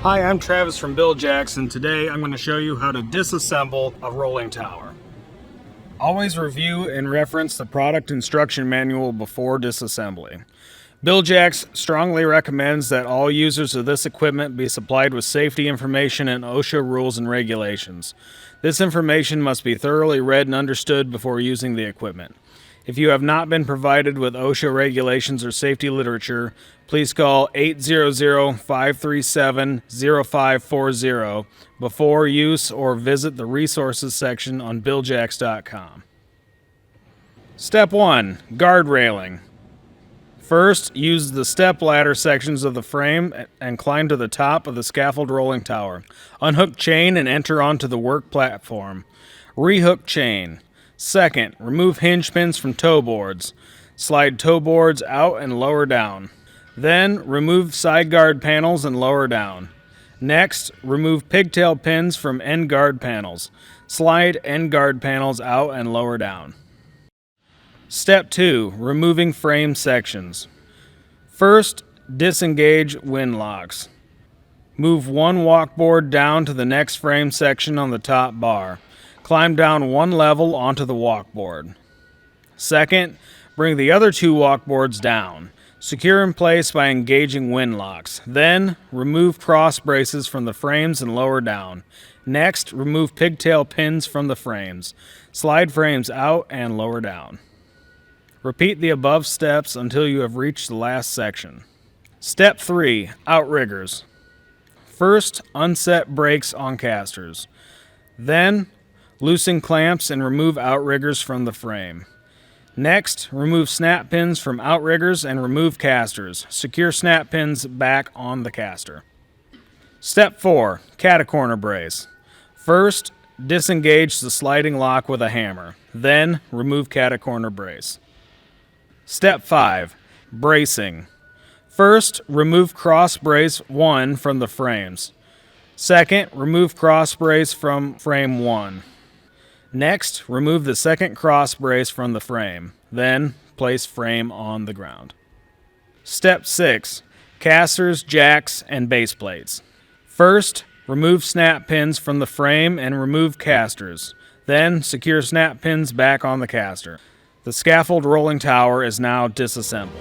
Hi, I'm Travis from Bil-Jax, and today I'm going to show you how to disassemble a rolling tower. Always review and reference the product instruction manual before disassembly. Bil-Jax strongly recommends that all users of this equipment be supplied with safety information and OSHA rules and regulations. This information must be thoroughly read and understood before using the equipment. If you have not been provided with OSHA regulations or safety literature, please call 800-537-0540 before use or visit the resources section on Bil-Jax.com. Step 1. Guard railing. First, use the step ladder sections of the frame and climb to the top of the scaffold rolling tower. Unhook chain and enter onto the work platform. Rehook chain. Second, remove hinge pins from toe boards. Slide toe boards out and lower down. Then, remove side guard panels and lower down. Next, remove pigtail pins from end guard panels. Slide end guard panels out and lower down. Step 2. Removing frame sections. First, disengage wind locks. Move one walkboard down to the next frame section on the top bar. Climb down one level onto the walkboard. Second, bring the other two walkboards down. Secure in place by engaging wind locks. Then, remove cross braces from the frames and lower down. Next, remove pigtail pins from the frames. Slide frames out and lower down. Repeat the above steps until you have reached the last section. Step 3. Outriggers. First, unset brakes on casters. Then, loosen clamps and remove outriggers from the frame. Next, remove snap pins from outriggers and remove casters. Secure snap pins back on the caster. Step 4. Catacorner brace. First, disengage the sliding lock with a hammer. Then, remove catacorner brace. Step 5. Bracing. First, remove cross brace 1 from the frames. Second, remove cross brace from frame 1. Next, remove the second cross brace from the frame. Then, place frame on the ground. Step 6. Casters, jacks, and base plates. First, remove snap pins from the frame and remove casters. Then, secure snap pins back on the caster. The scaffold rolling tower is now disassembled.